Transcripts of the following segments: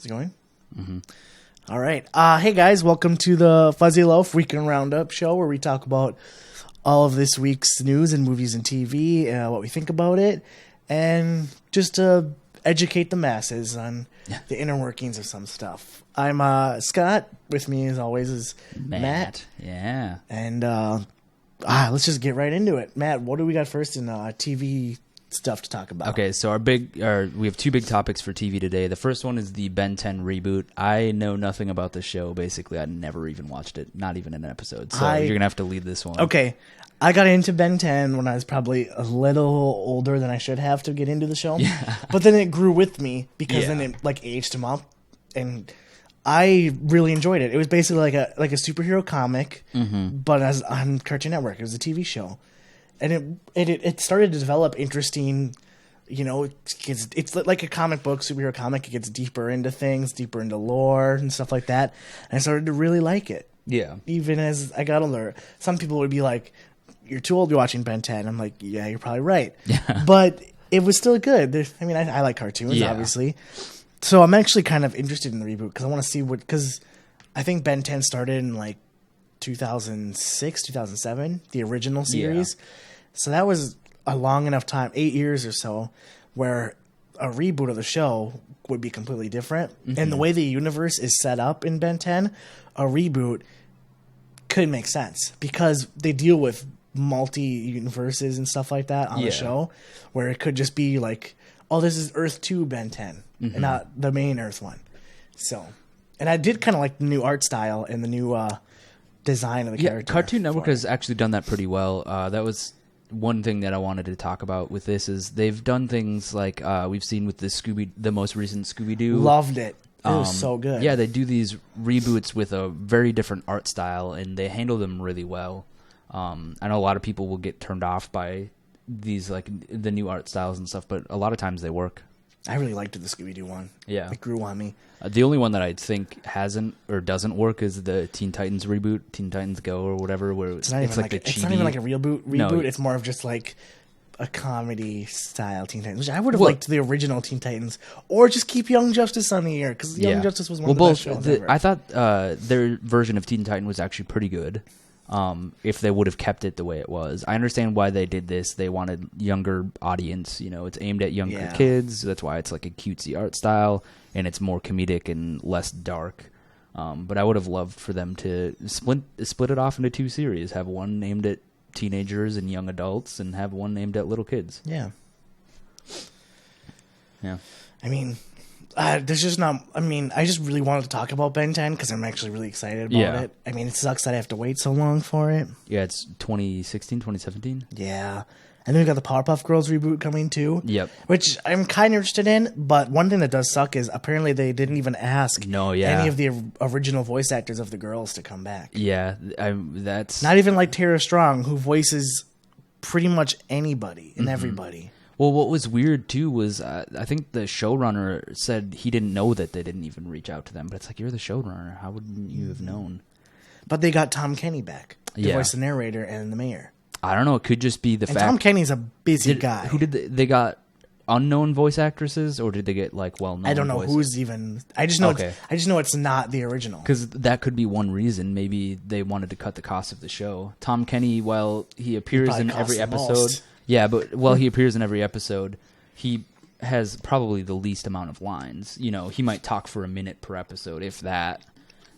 it going? Mm-hmm. All right. Hey, guys. Welcome to the Fuzzy Loaf Weekend Roundup show where we talk about all of this week's news and movies and TV, what we think about it, and just to educate the masses on the inner workings of some stuff. I'm Scott. With me, as always, is Matt. Yeah. And let's just get right into it. Matt, what do we got first in TV stuff to talk about? Okay, so we have two big topics for TV today. The first one is the Ben 10 reboot. I know nothing about the show. Basically, I never even watched it, not even an episode. So you're gonna have to lead this one. Okay, I got into Ben 10 when I was probably a little older than I should have to get into the show. Yeah. But then it grew with me because then it aged him up, and I really enjoyed it. It was basically like a superhero comic, but as on Cartoon Network. It was a TV show. And it started to develop interesting, it's like a comic book, superhero comic. It gets deeper into things, deeper into lore and stuff like that. And I started to really like it. Yeah. Even as I got older. Some people would be like, you're too old to be watching Ben 10. I'm like, yeah, you're probably right. Yeah. But it was still good. I like cartoons, obviously. So I'm actually kind of interested in the reboot because I want to see because I think Ben 10 started in 2006, 2007, the original series. Yeah. So that was a long enough time, 8 years or so, where a reboot of the show would be completely different. Mm-hmm. And the way the universe is set up in Ben 10, a reboot could make sense because they deal with multi-universes and stuff like that on the show, where it could just be like, oh, this is Earth 2 Ben 10, and not the main Earth one. So, and I did kind of like the new art style and the new design of the character. Cartoon Network has actually done that pretty well. That was one thing that I wanted to talk about with this is they've done things like we've seen with the most recent Scooby-Doo. Loved it. It was so good. Yeah, they do these reboots with a very different art style, and they handle them really well. I know a lot of people will get turned off by these the new art styles and stuff, but a lot of times they work. I really liked the Scooby-Doo one. Yeah. It grew on me. The only one that I think hasn't or doesn't work is the Teen Titans reboot, Teen Titans Go or whatever, where it's not even it's not even like a real reboot. No. It's more of just like a comedy style Teen Titans, which I would have liked the original Teen Titans, or just keep Young Justice on the air because Young Justice was one of the best shows ever. I thought their version of Teen Titan was actually pretty good. If they would have kept it the way it was. I understand why they did this. They wanted younger audience. It's aimed at younger kids. That's why it's like a cutesy art style, and it's more comedic and less dark. But I would have loved for them to split it off into two series. Have one aimed at teenagers and young adults, and have one aimed at little kids. Yeah. Yeah. There's just not. I just really wanted to talk about Ben 10 because I'm actually really excited about it. It sucks that I have to wait so long for it. Yeah, it's 2016, 2017. Yeah. And then we got the Powerpuff Girls reboot coming too. Yep. Which I'm kind of interested in, but one thing that does suck is apparently they didn't even ask any of the original voice actors of the girls to come back. Yeah, that's... Not even like Tara Strong, who voices pretty much anybody and everybody. Well, what was weird, too, was I think the showrunner said he didn't know that they didn't even reach out to them. But it's like, you're the showrunner. How wouldn't you have known? But they got Tom Kenny back to voice the narrator and the mayor. I don't know. It could just be the fact... Tom Kenny's a busy guy. Who did they got unknown voice actresses, or did they get, well-known I don't know who's even... I just know it's not the original. Because that could be one reason. Maybe they wanted to cut the cost of the show. Tom Kenny, while he appears in every episode... Yeah, but while he appears in every episode, he has probably the least amount of lines. He might talk for a minute per episode, if that.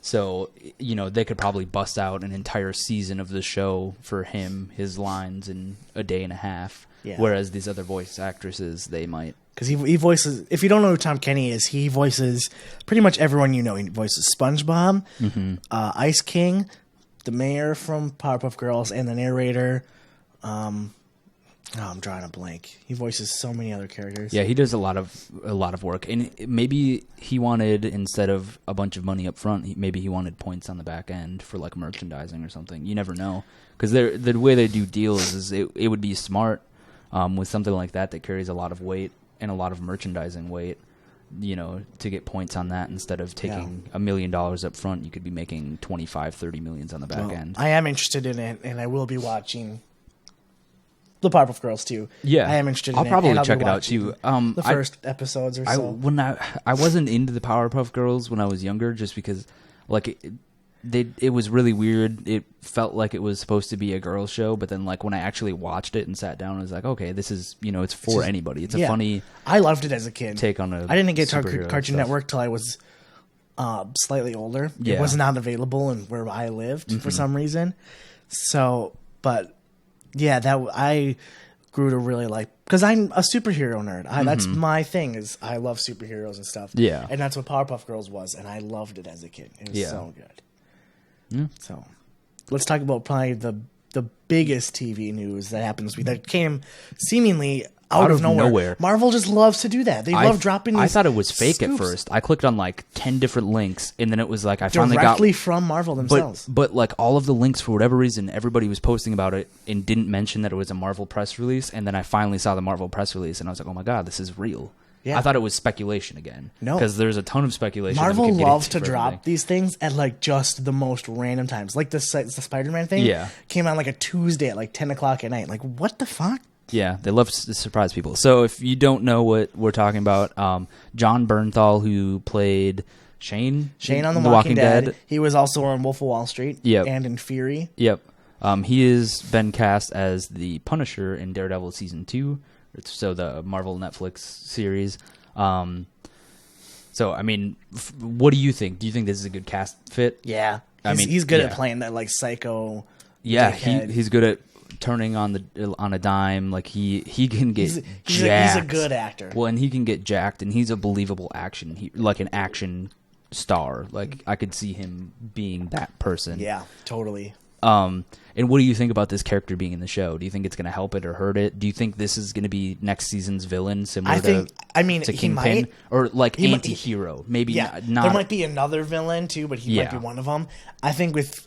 So, they could probably bust out an entire season of the show for him, his lines, in a day and a half. Yeah. Whereas these other voice actresses, they might... Because he voices... If you don't know who Tom Kenny is, he voices pretty much everyone you know. He voices SpongeBob, Ice King, the mayor from Powerpuff Girls, and the narrator... I'm drawing a blank. He voices so many other characters. Yeah, he does a lot of work, and maybe he wanted, instead of a bunch of money up front, maybe he wanted points on the back end for merchandising or something. You never know, because the way they do deals is it would be smart with something like that carries a lot of weight and a lot of merchandising weight. To get points on that instead of taking $1 million up front, you could be making 25, 30 millions on the back end. I am interested in it, and I will be watching the Powerpuff Girls too. Yeah, I am interested. I'll in probably it, and check it out too. The first episodes or so. When I wasn't into the Powerpuff Girls when I was younger, just because like it was really weird. It felt like it was supposed to be a girls' show, but then like when I actually watched it and sat down, I was like, okay, this is it's for anybody. It's a funny. I loved it as a kid. Take on a. I didn't get Cartoon Network till I was slightly older. Yeah. It was not available in where I lived for some reason. So, but yeah, that I grew to really like, because I'm a superhero nerd. That's my thing, is I love superheroes and stuff. Yeah, and that's what Powerpuff Girls was, and I loved it as a kid. It was so good. Yeah. So, let's talk about probably the biggest TV news that happened this week that came seemingly out of nowhere. Marvel just loves to do that. They love dropping these I thought it was fake scoops. at first. I clicked on like 10 different links, and then it was like I finally got... Directly from Marvel themselves. But like all of the links, for whatever reason, everybody was posting about it and didn't mention that it was a Marvel press release, and then I finally saw the Marvel press release, and I was like, oh my god, this is real. Yeah. I thought it was speculation again. No. Because there's a ton of speculation. Marvel loves to drop these things at like just the most random times. Like the Spider-Man thing came on like a Tuesday at like 10 o'clock at night. Like, what the fuck? Yeah, they love to surprise people. So if you don't know what we're talking about, Jon Bernthal, who played Shane on The Walking Dead. He was also on Wolf of Wall Street and in Fury. Yep. He has been cast as the Punisher in Daredevil Season 2, so the Marvel Netflix series. So, I mean, what do you think? Do you think this is a good cast fit? Yeah. He's good at playing that like psycho. Yeah, he's good at turning on a dime. Like he can get jacked. He's a good actor. Well, and he can get jacked, and he's a believable action. Like an action star. Like I could see him being that person. Yeah, totally. And what do you think about this character being in the show? Do you think it's going to help it or hurt it? Do you think this is going to be next season's villain, similar to Kingpin, or like anti-hero? Maybe not. There might be another villain too, but he might be one of them. I think with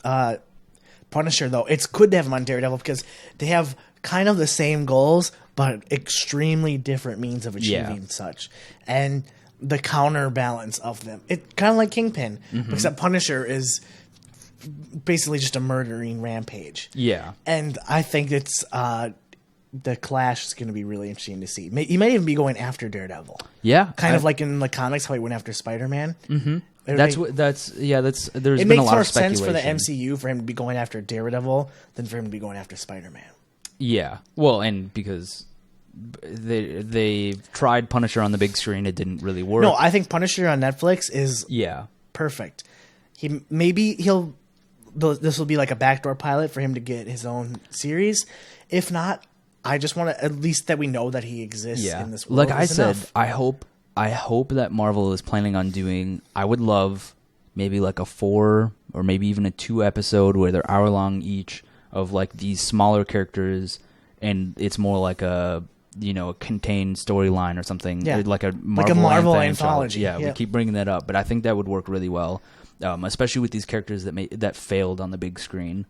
Punisher, though, it's good to have him on Daredevil because they have kind of the same goals, but extremely different means of achieving such. And the counterbalance of them, it kind of like Kingpin, except Punisher is basically just a murdering rampage. Yeah. And I think it's the clash is going to be really interesting to see. He might even be going after Daredevil. Yeah. Kind of like in the comics how he went after Spider-Man. Mm-hmm. There's been a lot of speculation. It makes more sense for the MCU for him to be going after Daredevil than for him to be going after Spider-Man. Yeah. Well, and because they tried Punisher on the big screen, it didn't really work. No, I think Punisher on Netflix is perfect. This will be like a backdoor pilot for him to get his own series. If not, I just want to, at least that we know that he exists in this world. Like I said, I hope that Marvel is planning on doing, I would love maybe like a 4 or maybe even a 2 episode where they're hour long each of like these smaller characters, and it's more like a contained storyline or something. Like a Marvel anthology. Yeah, we keep bringing that up, but I think that would work really well. Especially with these characters that failed on the big screen,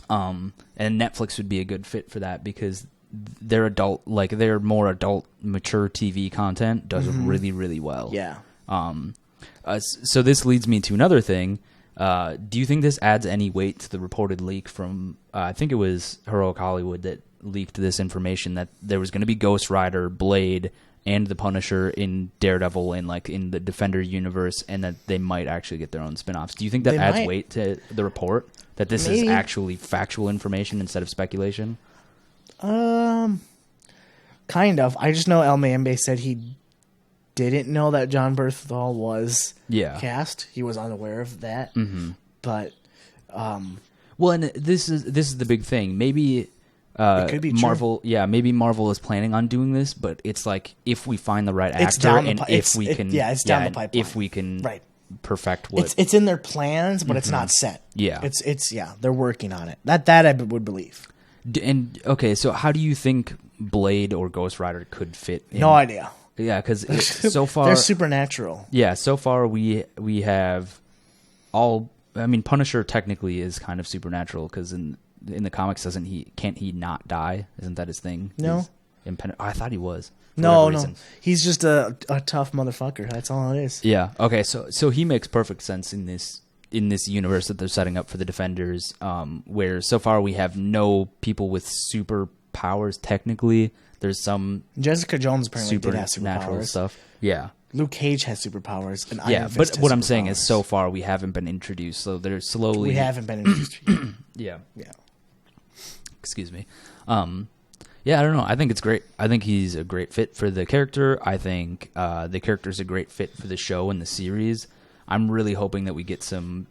and Netflix would be a good fit for that because their more adult, mature TV content does really, really well. Yeah. So this leads me to another thing. Do you think this adds any weight to the reported leak from? I think it was Heroic Hollywood that leaked this information that there was going to be Ghost Rider, Blade, and the Punisher in Daredevil and like in the Defender universe, and that they might actually get their own spin-offs. Do you think that adds weight to the report? That this is actually factual information instead of speculation? Kind of. I just know El Mayembe said he didn't know that Jon Bernthal was cast. He was unaware of that. Mm-hmm. But well, and this is the big thing. Maybe it could be Marvel. True. Yeah, maybe Marvel is planning on doing this, but it's like if we find the right actor and if we can the pipeline. If we can perfect what it's in their plans, but it's not set. Yeah, it's they're working on it. That I would believe. And okay, so how do you think Blade or Ghost Rider could fit in? No idea. Yeah, because so far they're supernatural. Yeah, so far we have all. I mean, Punisher technically is kind of supernatural because in the comics can't he not die? Isn't that his thing? No, I thought he was. No, he's just a tough motherfucker. That's all it is. Yeah. Okay. So he makes perfect sense in this universe that they're setting up for the Defenders, where so far we have no people with super powers technically. There's some Jessica Jones apparently did have supernatural superpowers. stuff. Yeah. Luke Cage has superpowers. And Yeah, Iron Fist but has what I'm saying superpowers. is so far we haven't been introduced, so they're slowly... We haven't been introduced yet. Yeah. Yeah. Excuse me. Yeah, I don't know. I think it's great. I think he's a great fit for the character. I think the character's a great fit for the show and the series. I'm really hoping that we get some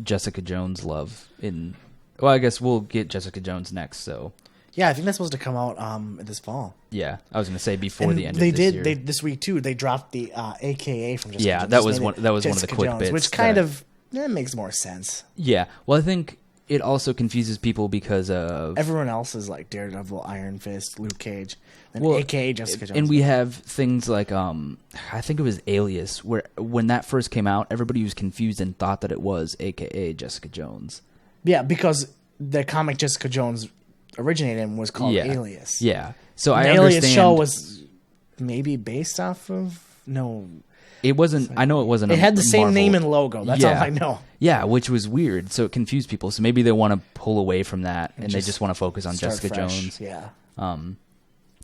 Jessica Jones love in... Well, I guess we'll get Jessica Jones next, so... Yeah, I think that's supposed to come out this fall. Yeah, I was going to say before And the end of this year. They this week too. They dropped the AKA from Jessica Jones. That was one of the Jessica quick Jones, bits. which kind of makes more sense. Yeah, well, I think it also confuses people because of... Everyone else is like Daredevil, Iron Fist, Luke Cage, and AKA Jessica Jones. And we have things like, I think it was Alias, where when that first came out, everybody was confused and thought that it was AKA Jessica Jones. Yeah, because the comic Jessica Jones originated in was called Alias. Yeah. So the I Alias understand... show was maybe based off of... No. It wasn't... I know it wasn't... It had the same Marvel name and logo. That's all I know. Yeah, which was weird. So it confused people. So maybe they want to pull away from that and they just want to focus on Jessica fresh. Jones. Yeah.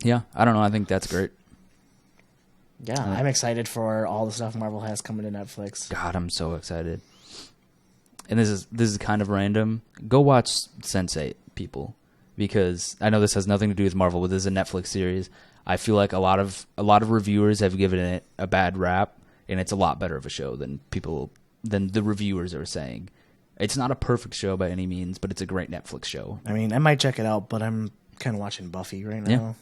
Yeah, I don't know. I think that's great. Yeah, I'm excited for all the stuff Marvel has coming to Netflix. God, I'm so excited. And this is kind of random. Go watch Sense8, people, because I know this has nothing to do with Marvel, but this is a Netflix series. I feel like a lot of reviewers have given it a bad rap, and it's a lot better of a show than the reviewers are saying. It's not a perfect show by any means, but it's a great Netflix show. I mean, I might check it out, but I'm kind of watching Buffy right now. Yeah.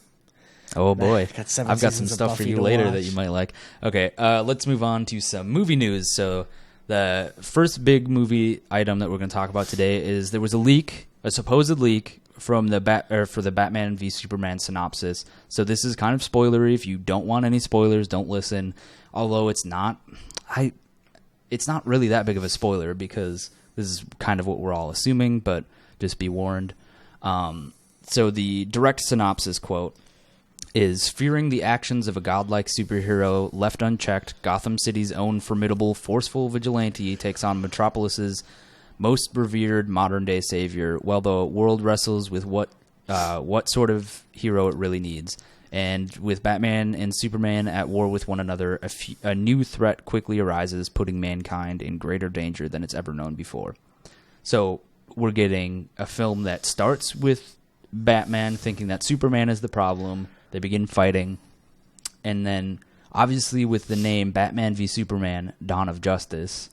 Oh boy, I've got some stuff for you later that you might like. Okay, let's move on to some movie news. So the first big movie item that we're going to talk about today is there was a supposed leak from the Batman v Superman synopsis. So this is kind of spoilery. If you don't want any spoilers, don't listen. Although it's not really that big of a spoiler because this is kind of what we're all assuming, but just be warned. So the direct synopsis quote is, fearing the actions of a godlike superhero left unchecked, Gotham City's own formidable, forceful vigilante takes on Metropolis's most revered modern-day savior, while the world wrestles with what sort of hero it really needs. And with Batman and Superman at war with one another, a new threat quickly arises, putting mankind in greater danger than it's ever known before. So we're getting a film that starts with Batman thinking that Superman is the problem. They begin fighting. And then, obviously, with the name Batman v Superman, Dawn of Justice,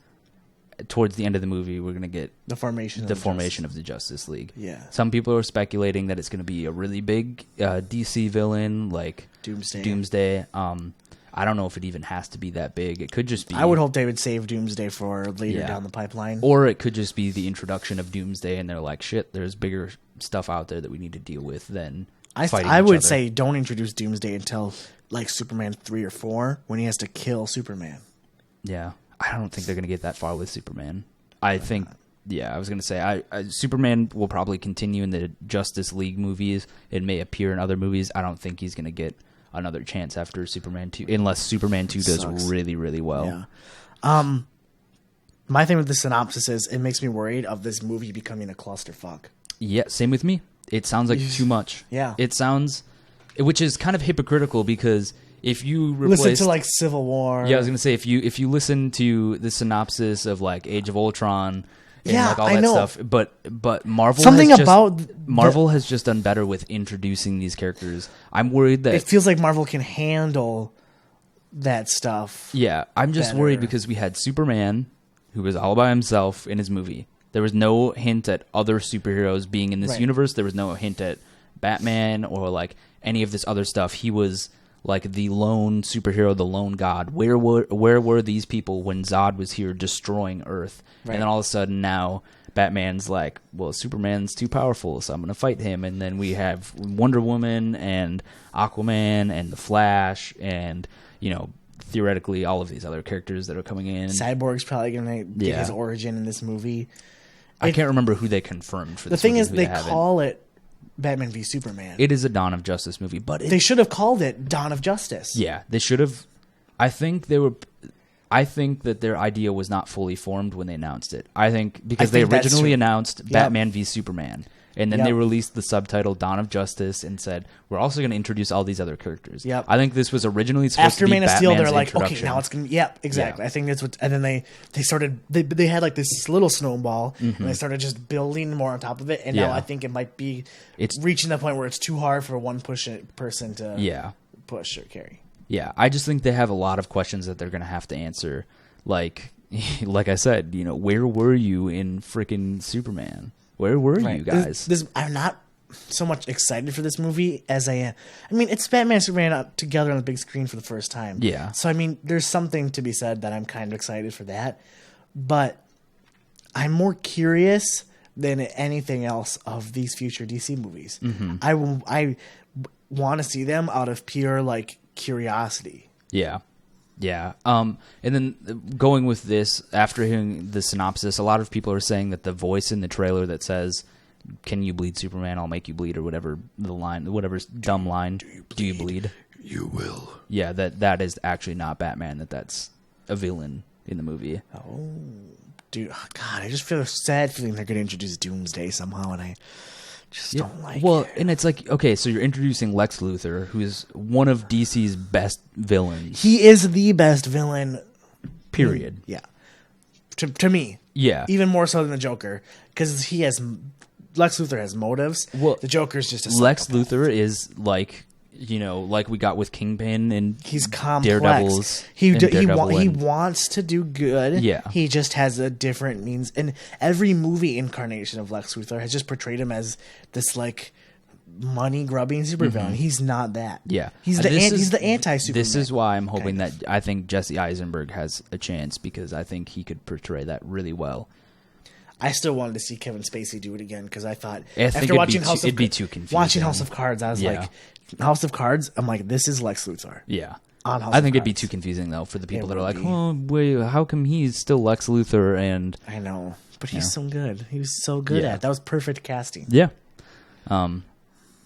towards the end of the movie, we're going to get the formation of the Justice League. Yeah. Some people are speculating that it's going to be a really big DC villain, like Doomsday. I don't know if it even has to be that big. It could just be... I would hope they would save Doomsday for later down the pipeline. Or it could just be the introduction of Doomsday, and they're like, shit, there's bigger stuff out there that we need to deal with than fighting I would each other. say don't introduce Doomsday until like Superman 3 or 4 when he has to kill Superman. Yeah. I don't think they're going to get that far with Superman. I think... Yeah, I was going to say, Superman will probably continue in the Justice League movies. It may appear in other movies. I don't think he's going to get another chance after Superman 2, unless Superman 2 does really, really well. Yeah. My thing with the synopsis is it makes me worried of this movie becoming a clusterfuck. Yeah, same with me. It sounds like too much. Yeah. It sounds... Which is kind of hypocritical because if you listen to like Civil War... Yeah, I was going to say, if you listen to the synopsis of like Age of Ultron... And like all I that know. stuff, but Marvel has just done better with introducing these characters. I'm worried that it feels like Marvel can handle that stuff. Yeah, I'm just worried because we had Superman, who was all by himself in his movie. There was no hint at other superheroes being in this universe. There was no hint at Batman or like any of this other stuff. He was like the lone superhero, the lone god. Where were these people when Zod was here destroying Earth? Right. And then all of a sudden now Batman's like, well, Superman's too powerful, so I'm going to fight him. And then we have Wonder Woman and Aquaman and the Flash and, theoretically all of these other characters that are coming in. Cyborg's probably going to get his origin in this movie. I can't remember who they confirmed for this movie. The thing is, they call it Batman v Superman. It is a Dawn of Justice movie, but they should have called it Dawn of Justice. Yeah, they should have. I think that their idea was not fully formed when they announced it. I think because they originally announced Batman v Superman, And then they released the subtitle Dawn of Justice and said, we're also going to introduce all these other characters. Yep. I think this was originally supposed After to be Man of Steel, Batman's they're like, okay, introduction. now it's going to, exactly. I think that's what, and then they started, they had like this little snowball, and they started just building more on top of it, and now I think it might be reaching the point where it's too hard for one person to push or carry. Yeah, I just think they have a lot of questions that they're going to have to answer. Like I said, where were you in freaking Superman? Where were you guys? I'm not so much excited for this movie as I am. I mean, it's Batman and Superman together on the big screen for the first time. Yeah. So, I mean, there's something to be said that I'm kind of excited for that. But I'm more curious than anything else of these future DC movies. Mm-hmm. I want to see them out of pure, curiosity. Yeah. Yeah. And then going with this, after hearing the synopsis, a lot of people are saying that the voice in the trailer that says, "Can you bleed Superman? I'll make you bleed," or whatever the line, whatever dumb line. Do you bleed? You will. Yeah, that is actually not Batman. That's a villain in the movie. Oh, dude. Oh, God, I just feel a sad feeling they're going to introduce Doomsday somehow, and I just don't like it. And it's like, okay, so you're introducing Lex Luthor, who is one of DC's best villains. He is the best villain. Period. Yeah. To me. Yeah. Even more so than the Joker, because Lex Luthor has motives. Well, the Joker's just a Lex Luthor is like we got with Kingpin and he's complex. Daredevils. He wants to do good. Yeah. He just has a different means. And every movie incarnation of Lex Luthor has just portrayed him as this money grubbing supervillain. He's not that. Yeah. He's the anti-Superman. This is why I'm hoping that I think Jesse Eisenberg has a chance, because I think he could portray that really well. I still wanted to see Kevin Spacey do it again, because I thought after watching it'd be too confusing. Watching House of Cards, I was like, House of Cards, I'm like, this is Lex Luthor. Yeah. I think it'd be too confusing though for the people that are like, oh wait, how come he's still Lex Luthor? And I know, but he's so good. He was so good at it. That was perfect casting. Yeah.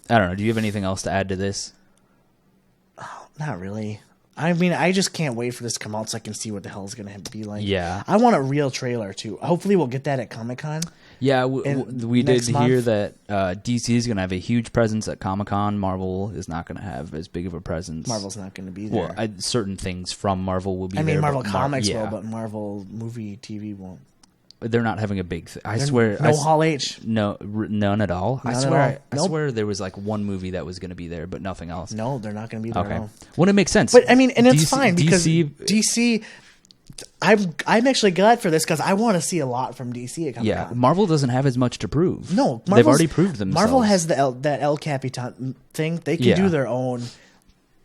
I don't know. Do you have anything else to add to this? Oh, not really. I mean, I just can't wait for this to come out so I can see what the hell it's going to be like. Yeah. I want a real trailer, too. Hopefully we'll get that at Comic-Con. Yeah, we did hear that DC is going to have a huge presence at Comic-Con. Marvel is not going to have as big of a presence. Marvel's not going to be there. Well, certain things from Marvel will be there. I mean, Marvel Comics will, but Marvel movie, TV won't. They're not having a big I swear. No Hall H. No, none at all. None I swear there was one movie that was going to be there, but nothing else. No, they're not going to be there. Okay. at all. Well, it makes sense. But I mean, and it's fine because DC. I'm actually glad for this because I want to see a lot from DC at Comic-Con. Yeah, Marvel doesn't have as much to prove. No, they've already proved themselves. Marvel has that El Capitan thing. They can do their own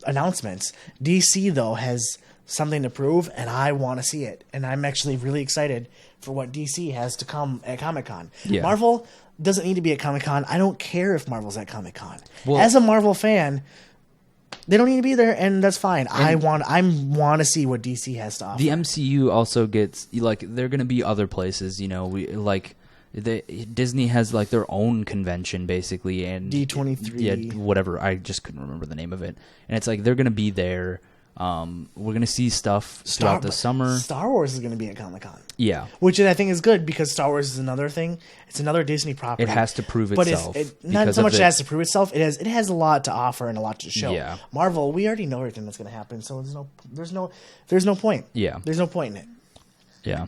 announcements. DC though has something to prove, and I want to see it. And I'm actually really excited for what DC has to come at Comic-Con. Yeah. Marvel doesn't need to be at Comic-Con. I don't care if Marvel's at Comic-Con. Well, as a Marvel fan, they don't need to be there, and that's fine. I want to see what DC has to offer. The MCU also gets they're going to be other places. Disney has their own convention basically, and D23. Yeah, whatever. I just couldn't remember the name of it. And it's they're going to be there. We're going to see stuff throughout the summer. Star Wars is going to be at Comic-Con. Yeah. Which I think is good because Star Wars is another thing. It's another Disney property. It has to prove itself. But not so much it has to prove itself. It has a lot to offer and a lot to show. Yeah. Marvel, we already know everything that's going to happen, so there's no point. Yeah. There's no point in it. Yeah.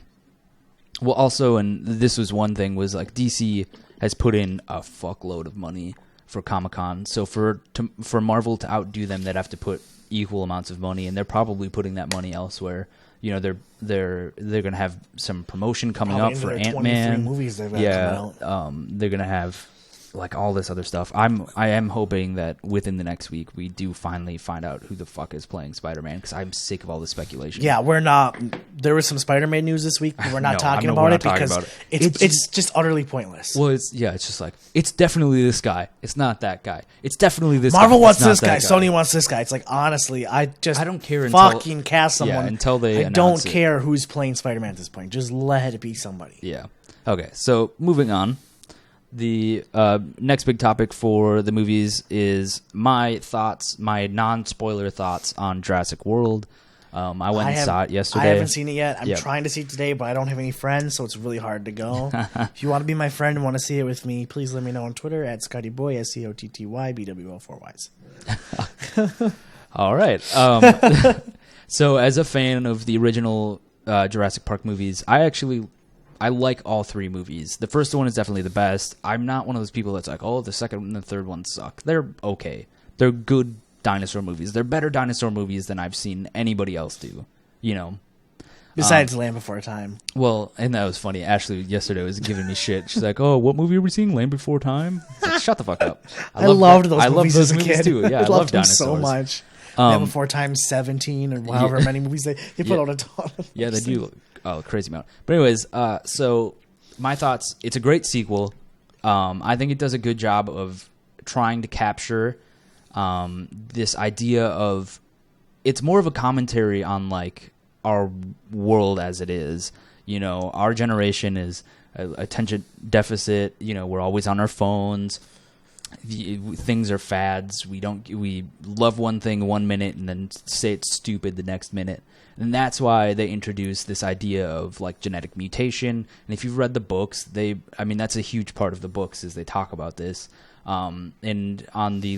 Well, also, and this was one thing, was DC has put in a fuckload of money for Comic-Con. So for Marvel to outdo them, they'd have to put equal amounts of money, and they're probably putting that money elsewhere. They're going to have some promotion coming up for Ant-Man. Movies they've got coming out. They're going to have all this other stuff. I am hoping that within the next week we do finally find out who the fuck is playing Spider-Man, because I'm sick of all this speculation. Yeah, we're not. There was some Spider-Man news this week, but we're not talking about it because it's just utterly pointless. Well, it's just it's definitely this guy. It's not that guy. It's definitely this Marvel guy. wants this guy. Sony wants this guy. It's honestly, I don't care fucking cast someone. Until they I don't care who's playing Spider-Man at this point. Just let it be somebody. Yeah. Okay, so moving on. The next big topic for the movies is my non-spoiler thoughts on Jurassic World. I went and saw it yesterday. I haven't seen it yet. I'm trying to see it today, but I don't have any friends, so it's really hard to go. If you want to be my friend and want to see it with me, please let me know on Twitter at ScottyBoy, SCOTTYBWO4Ys. All right. So as a fan of the original Jurassic Park movies, I like all three movies. The first one is definitely the best. I'm not one of those people that's like, oh, the second and the third one suck. They're okay. They're good dinosaur movies. They're better dinosaur movies than I've seen anybody else do, you know. Besides Land Before Time. Well, and that was funny. Ashley yesterday was giving me shit. She's like, oh, what movie are we seeing? Land Before Time? Like, shut the fuck up. I loved those movies as a kid. Too. Yeah, I love dinosaurs so much. Land Before Time 17 or however many movies they put out a ton of. Yeah, they do. Oh, crazy amount. But anyways, so my thoughts, it's a great sequel. I think it does a good job of trying to capture this idea of, it's more of a commentary on like our world as it is. You know, our generation is attention deficit. You know, we're always on our phones. Things are fads. We love one thing 1 minute and then say it's stupid the next minute. And that's why they introduced this idea of like genetic mutation. And if you've read the books, that's a huge part of the books is they talk about this. And on the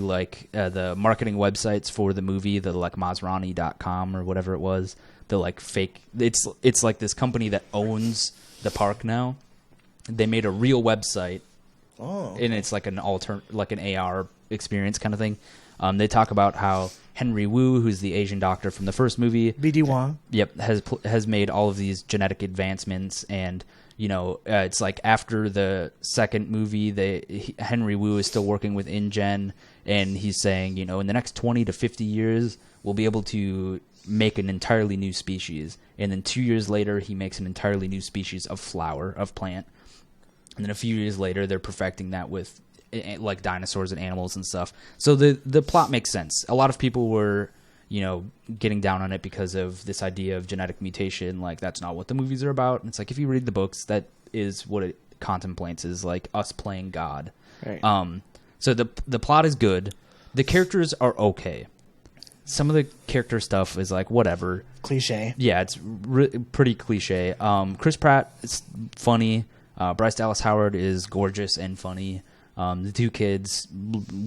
the marketing websites for the movie, the like Masrani.com or whatever it was, the like fake, it's like this company that owns the park now. They made a real website. Oh, okay. And it's like an AR experience kind of thing. They talk about how Henry Wu, who's the Asian doctor from the first movie, BD Wong, has made all of these genetic advancements, and you know, it's like after the second movie, Henry Wu is still working with InGen, and he's saying, you know, in the next 20 to 50 years, we'll be able to make an entirely new species, and then 2 years later, he makes an entirely new species of flower, of plant. And then a few years later, they're perfecting that with like dinosaurs and animals and stuff. So the plot makes sense. A lot of people were, you know, getting down on it because of this idea of genetic mutation. Like, that's not what the movies are about. And it's like, if you read the books, that is what it contemplates, is like us playing God. Right. So the plot is good. The characters are okay. Some of the character stuff is like whatever. Cliche. Yeah, it's pretty cliche. Chris Pratt is funny. Bryce Dallas Howard is gorgeous and funny. The two kids,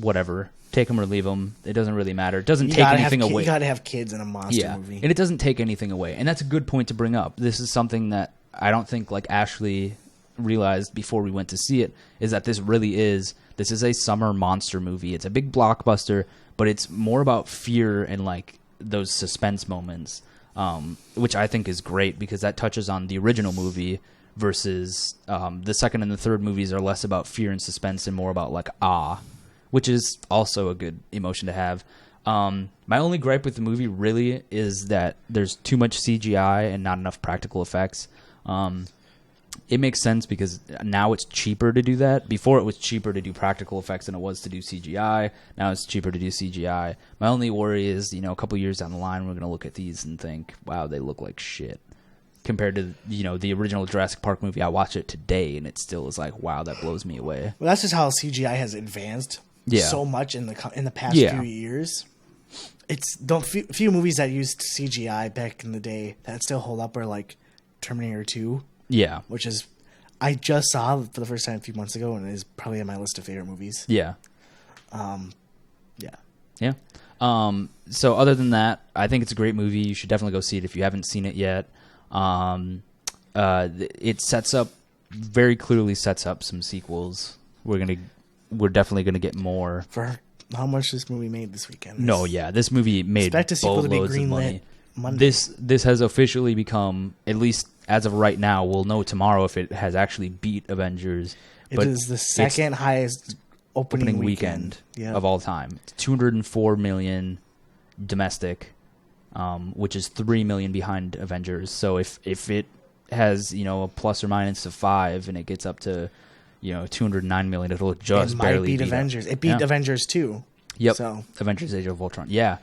whatever. Take them or leave them. It doesn't really matter. It doesn't take anything away. You got to have kids in a monster movie. And it doesn't take anything away. And that's a good point to bring up. This is something that I don't think like Ashley realized before we went to see it, is that this is a summer monster movie. It's a big blockbuster, but it's more about fear and like those suspense moments, which I think is great because that touches on the original movie. Versus the second and the third movies are less about fear and suspense and more about like awe, which is also a good emotion to have. My only gripe with the movie really is that there's too much CGI and not enough practical effects. It makes sense because now it's cheaper to do that. Before it was cheaper to do practical effects than it was to do CGI. Now it's cheaper to do CGI. My only worry is, you know, a couple years down the line, we're going to look at these and think, wow, they look like shit. Compared to, you know, the original Jurassic Park movie, I watch it today and it still is like, wow, that blows me away. Well, that's just how CGI has advanced so much in the past few years. It's few movies that used CGI back in the day that still hold up are like Terminator 2. Yeah, which is I just saw for the first time a few months ago and it is probably on my list of favorite movies. Yeah. Yeah. So other than that, I think it's a great movie. You should definitely go see it if you haven't seen it yet. It very clearly sets up some sequels. We're definitely gonna get more. For how much this movie made this weekend? This movie made boatloads of money. This has officially become, at least as of right now, we'll know tomorrow if it has actually beat Avengers. It is the second highest opening weekend of all time. It's 204 million domestic. Which is 3 million behind Avengers. So if it has, you know, a plus or minus of 5 and it gets up to, you know, 209 million, it'll just barely beat Avengers. It beat Avengers too. Yep. So Avengers: Age of Ultron. Yeah.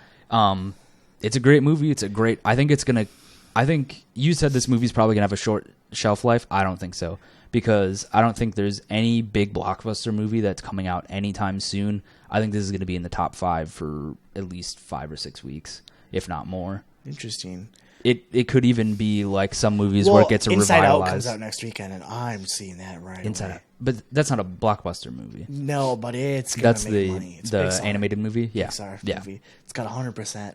It's a great movie. I think you said this movie's probably gonna have a short shelf life. I don't think so, because I don't think there's any big blockbuster movie that's coming out anytime soon. I think this is gonna be in the top 5 for at least 5 or 6 weeks, if not more. Interesting. It could even be like some movies where it gets Inside revitalized. Out comes out next weekend, and I'm seeing that right Inside away. Out. But that's not a blockbuster movie. No, but it's going to make money. It's the Pixar. animated movie? Yeah. Pixar yeah. movie. It's got 100%.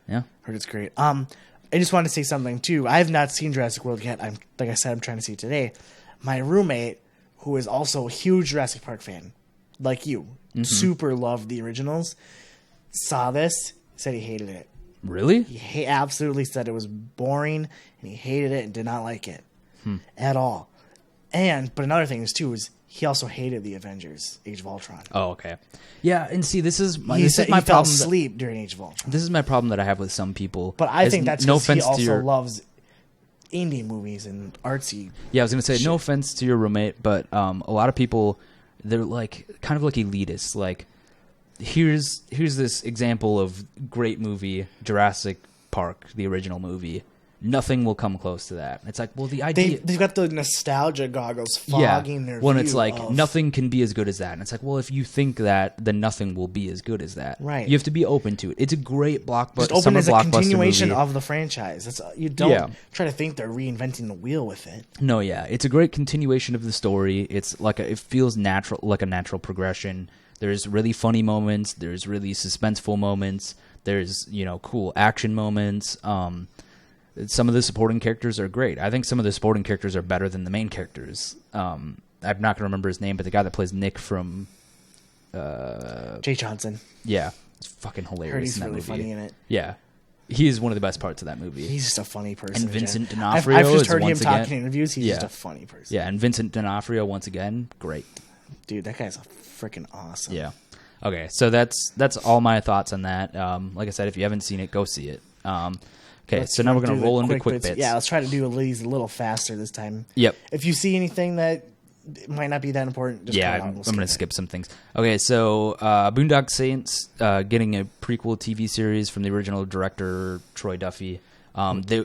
Yeah. Heard it's great. I just want to say something, too. I have not seen Jurassic World yet. Like I said, I'm trying to see it today. My roommate, who is also a huge Jurassic Park fan, like you, super loved the originals, saw this, said he hated it. Really? He absolutely said it was boring, and he hated it and did not like it at all. But another thing is too is he also hated the Avengers: Age of Ultron. Oh, okay. Yeah, and see, this is my He fell problem. asleep during Age of Ultron. This is my problem that I have with some people. But I think that's because he also your, loves indie movies and artsy. Yeah, I was going to say, shit. no offense to your roommate, but a lot of people, they're like kind of like elitists. Like, here's this example of great movie, Jurassic Park, the original movie. Nothing will come close to that. It's like, well, the idea... They've got the nostalgia goggles fogging their when view it's like, of... nothing can be as good as that. And it's like, well, if you think that, then nothing will be as good as that. Right. You have to be open to it. It's a great blockbuster. Just open summer as a blockbuster continuation movie. of the franchise. That's you don't try to think they're reinventing the wheel with it. No, yeah. It's a great continuation of the story. It's like it feels natural, like a natural progression. There's really funny moments. There's really suspenseful moments. There's, cool action moments. Some of the supporting characters are great. I think some of the supporting characters are better than the main characters. I'm not going to remember his name, but the guy that plays Nick from... Jay Johnson. Yeah. It's fucking hilarious. Heard he's in that really movie. funny in it. Yeah. He is one of the best parts of that movie. He's just a funny person. And Vincent D'Onofrio I've just is heard him once talking again- in interviews. He's just a funny person. Yeah, and Vincent D'Onofrio, once again, great. Dude, that guy's freaking awesome. Yeah. Okay, so that's all my thoughts on that. Like I said, if you haven't seen it, go see it. Okay, so now we're going to roll into quick bits. Yeah, let's try to do these a little faster this time. Yep. If you see anything that might not be that important, just Yeah, cut it out I'm and going to skip some things. Okay, so Boondock Saints getting a prequel TV series from the original director, Troy Duffy.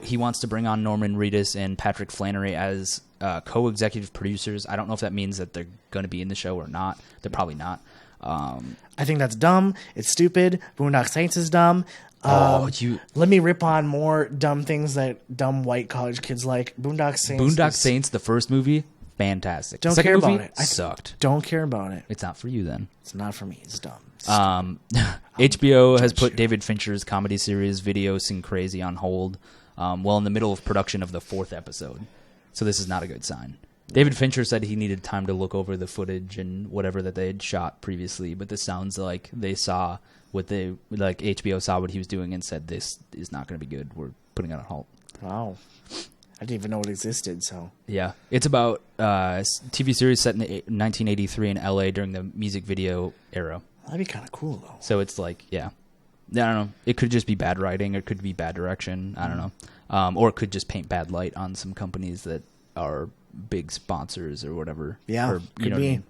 He wants to bring on Norman Reedus and Patrick Flannery as co-executive producers. I don't know if that means that they're going to be in the show or not. They're probably not. I think that's dumb. It's stupid. Boondock Saints is dumb. Let me rip on more dumb things that dumb white college kids like. Boondock Saints, the first movie, fantastic. Don't The second care about movie it. sucked. Don't care about it. It's not for you then. It's not for me. It's dumb. HBO has put David Fincher's comedy series Video Sing Crazy on hold while in the middle of production of the 4th episode. So this is not a good sign. David Fincher said he needed time to look over the footage and whatever that they had shot previously, but this sounds like they saw HBO saw what he was doing and said, this is not going to be good. We're putting it on hold. Wow. I didn't even know it existed, so. Yeah. It's about a TV series set in 1983 in LA during the music video era. That'd be kind of cool, though. So it's like, yeah. I don't know. It could just be bad writing. It could be bad direction. I don't know. Or it could just paint bad light on some companies that are big sponsors or whatever. Yeah, or, could be.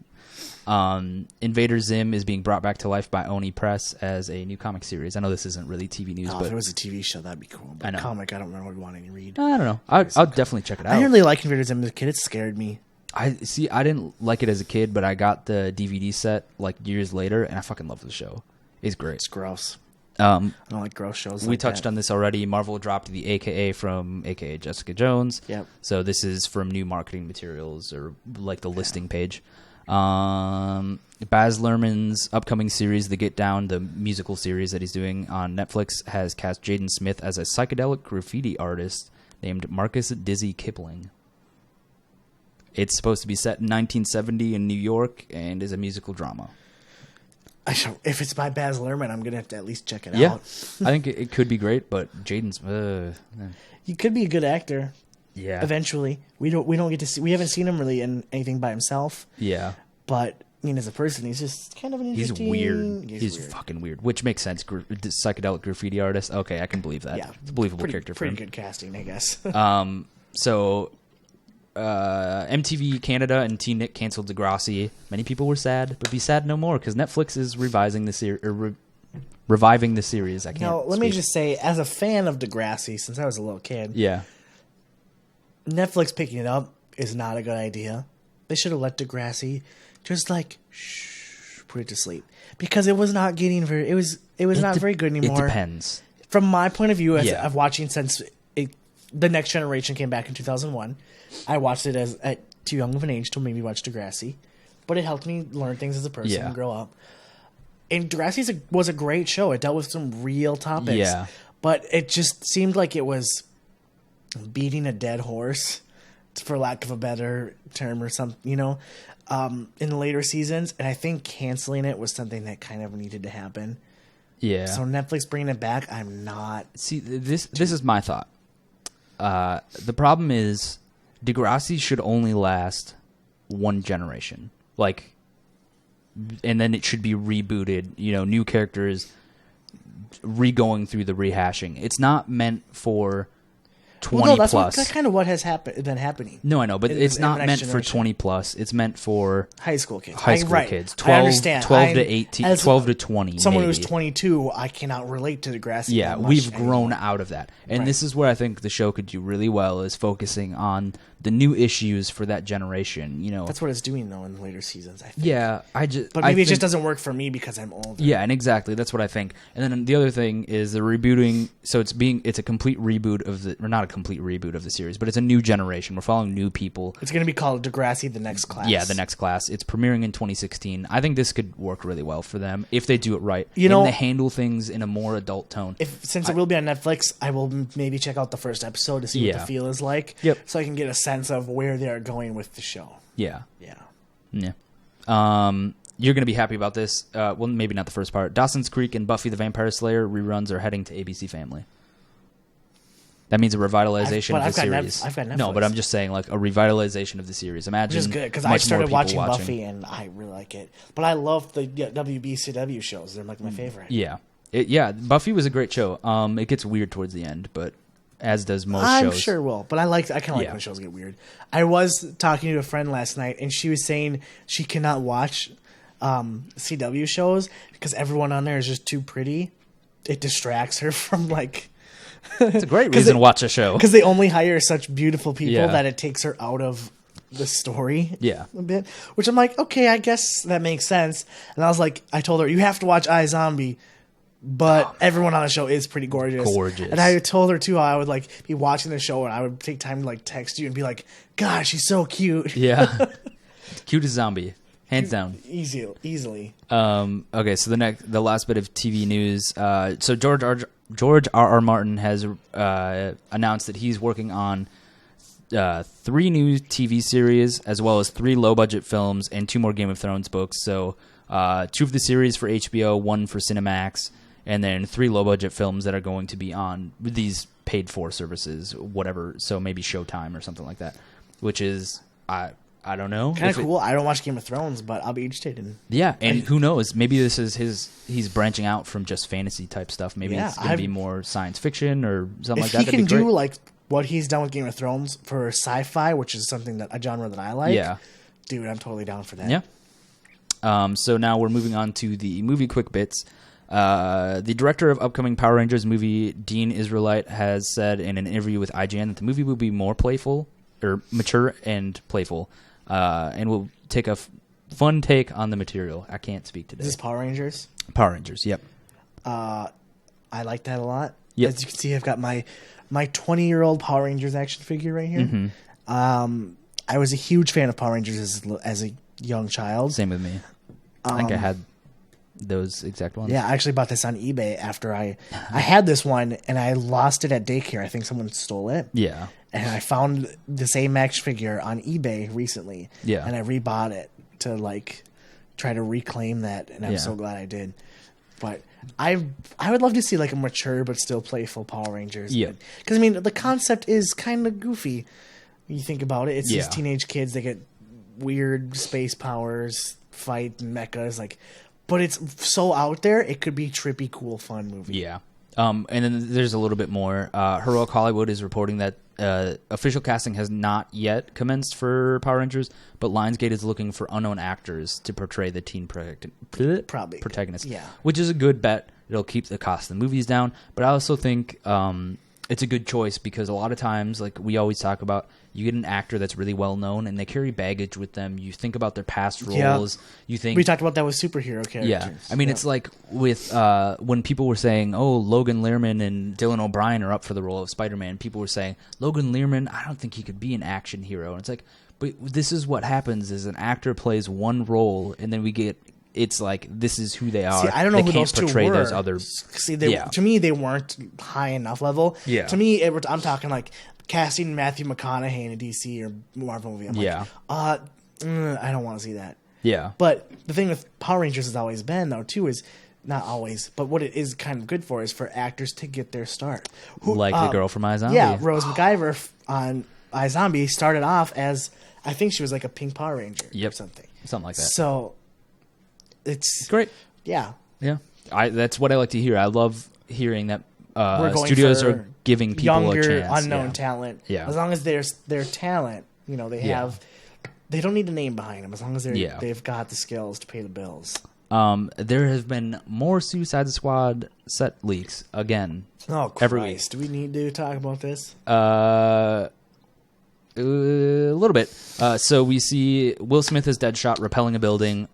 Invader Zim is being brought back to life by Oni Press as a new comic series. I know this isn't really TV news, but if it was a TV show, that'd be cool. But I know. Comic, I don't remember wanting to read. I don't know. I'll definitely check it out. I didn't really like Invader Zim as a kid. It scared me. I didn't like it as a kid, but I got the DVD set like years later, and I fucking love the show. It's great. It's gross. I don't like gross shows. We touched on this already. Marvel dropped the AKA from AKA Jessica Jones. Yep. So this is from new marketing materials or like the listing page. Baz Luhrmann's upcoming series, The Get Down, the musical series that he's doing on Netflix, has cast Jaden Smith as a psychedelic graffiti artist named Marcus Dizzy Kipling. It's supposed to be set in 1970 in New York and is a musical drama. If it's by Baz Luhrmann, I'm gonna have to at least check it Yeah, out. I think it could be great, but Jaden's. He could be a good actor. Yeah. Eventually, we don't get to see. We haven't seen him really in anything by himself. Yeah. But I mean, as a person, he's just kind of an interesting. He's weird. He's weird. fucking weird, which makes sense. Psychedelic graffiti artist. Okay, I can believe that. Yeah, it's a believable character for him. Pretty good casting, I guess. So. MTV Canada and T-Nick canceled Degrassi. Many people were sad, but be sad no more because Netflix is reviving the series. I can't. Now, let me just say, as a fan of Degrassi, since I was a little kid, yeah, Netflix picking it up is not a good idea. They should have let Degrassi just put it to sleep because it was not getting very. It was not very good anymore. It depends. from my point of view, as I've watching since the Next Generation came back in 2001. I watched it at too young of an age to maybe watch Degrassi, but it helped me learn things as a person and grow up. And Degrassi was a great show. It dealt with some real topics, but it just seemed like it was beating a dead horse, for lack of a better term or something, you know, in the later seasons. And I think canceling it was something that kind of needed to happen. Yeah. So Netflix bringing it back, I'm not. See, this is my thought. The problem is Degrassi should only last one generation. Like, and then it should be rebooted, you know, new characters re-going through the rehashing. It's not meant for 20 plus. That's kind of what has been happening. No, I know, but it's not meant for 20 plus. It's meant for high school kids. Kids. 12 to 18, 12 to 20. Someone who's 22, I cannot relate to Degrassi. Yeah, we've grown out of that. And this is where I think the show could do really well, is focusing on the new issues for that generation, you know. That's what it's doing though in the later seasons, I think. Yeah, but maybe it just doesn't work for me because I'm older. Yeah, and exactly, that's what I think. And then the other thing is the rebooting. So it's a complete reboot or not a complete reboot of the series, but it's a new generation. We're following new people. It's going to be called Degrassi: The Next Class. Yeah, The Next Class. It's premiering in 2016. I think this could work really well for them if they do it right. You know, they handle things in a more adult tone. Since it will be on Netflix, I will maybe check out the first episode to see what the feel is like. Yep. So I can get a sense of where they are going with the show. Yeah. You're going to be happy about this. Well, maybe not the first part. Dawson's Creek and Buffy the Vampire Slayer reruns are heading to ABC Family. That means a revitalization of the series. I've got Netflix. No, but I'm just saying, like, a revitalization of the series. Imagine, which is good because I started watching Buffy and I really like it. But I love the WBCW shows. They're like my favorite. Yeah, Buffy was a great show. It gets weird towards the end, but as does most shows. I'm sure will, but I kind of like when shows get weird. I was talking to a friend last night, and she was saying she cannot watch CW shows because everyone on there is just too pretty. It distracts her from like. It's a great reason to watch a show because they only hire such beautiful people that it takes her out of the story. A bit, which I'm like, okay, I guess that makes sense. And I was like, I told her you have to watch iZombie. But everyone on the show is pretty gorgeous. And I told her, too, how I would, like, be watching the show and I would take time to, like, text you and be like, gosh, she's so cute. Yeah. Cute as zombie. Hands down. Easily. Okay, so the last bit of TV news. So George R.R. Martin has announced that he's working on 3 new TV series as well as 3 low-budget films and 2 more Game of Thrones books. So 2 of the series for HBO, 1 for Cinemax, and then 3 low-budget films that are going to be on these paid-for services, whatever. So maybe Showtime or something like that, which is, I don't know. Kind of cool. I don't watch Game of Thrones, but I'll be interested in. Yeah, and who knows? Maybe this is he's branching out from just fantasy-type stuff. Maybe it's going to be more science fiction or something like that. If he can do, like, what he's done with Game of Thrones for sci-fi, which is a genre that I like, dude, I'm totally down for that. Yeah. So now we're moving on to the movie quick bits. The director of upcoming Power Rangers movie, Dean Israelite, has said in an interview with IGN that the movie will be more playful, or mature and playful, and will take a fun take on the material. I can't speak today. Is this Power Rangers? Power Rangers, yep. I like that a lot. Yep. As you can see, I've got my 20-year-old Power Rangers action figure right here. Mm-hmm. I was a huge fan of Power Rangers as a young child. Same with me. I think I had those exact ones. Yeah, I actually bought this on eBay after I had this one and I lost it at daycare. I think someone stole it. Yeah. And I found the same action figure on eBay recently. Yeah. And I rebought it to like try to reclaim that, and I'm so glad I did. But I would love to see like a mature but still playful Power Rangers. Yeah. Because I mean the concept is kind of goofy. You think about it. It's these teenage kids that get weird space powers, fight and mechas, like, but it's so out there. It could be trippy, cool, fun movie. Yeah. And then there's a little bit more. Heroic Hollywood is reporting that official casting has not yet commenced for Power Rangers, but Lionsgate is looking for unknown actors to portray the teen protagonist. Yeah. Which is a good bet. It'll keep the cost of the movies down. But I also think it's a good choice because a lot of times, like we always talk about, you get an actor that's really well known and they carry baggage with them. You think about their past roles. You think we talked about that with superhero characters. Yeah, I mean it's like with when people were saying, "Oh, Logan Lerman and Dylan O'Brien are up for the role of Spider-Man." People were saying, "Logan Lerman, I don't think he could be an action hero." And it's like, but this is what happens: is an actor plays one role, and then we get. It's like this is who they are. See, I don't know who those two were. Those other. See, to me, they weren't high enough level. Yeah. To me, I'm talking like casting Matthew McConaughey in a DC or Marvel movie. I'm like, I don't want to see that. Yeah. But the thing with Power Rangers has always been, though, too, is not always, but what it is kind of good for is for actors to get their start. Like the girl from iZombie. Yeah, Rose McIver on iZombie started off as, I think she was like a pink Power Ranger or something. Something like that. So it's great. Yeah. Yeah. That's what I like to hear. I love hearing that studios are giving people younger, a chance. Unknown talent. Yeah. As long as there's their talent, they have, they don't need a name behind them. As long as they've got the skills to pay the bills. There have been more Suicide Squad set leaks again. Oh, Christ. Every week. Do we need to talk about this? A little bit. So we see Will Smith as Deadshot repelling a building.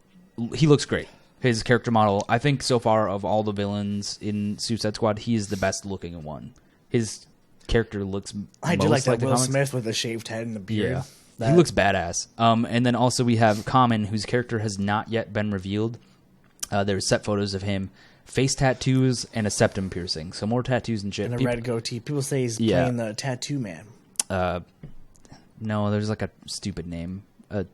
He looks great. His character model, I think so far of all the villains in Suicide Squad, he is the best looking one. His character looks I do like that Will Smith with a shaved head and the beard. Yeah. He looks badass. And then also we have Common, whose character has not yet been revealed. There's set photos of him, face tattoos, and a septum piercing. So more tattoos and shit. And a red goatee. People say he's playing the tattoo man. No, there's like a stupid name.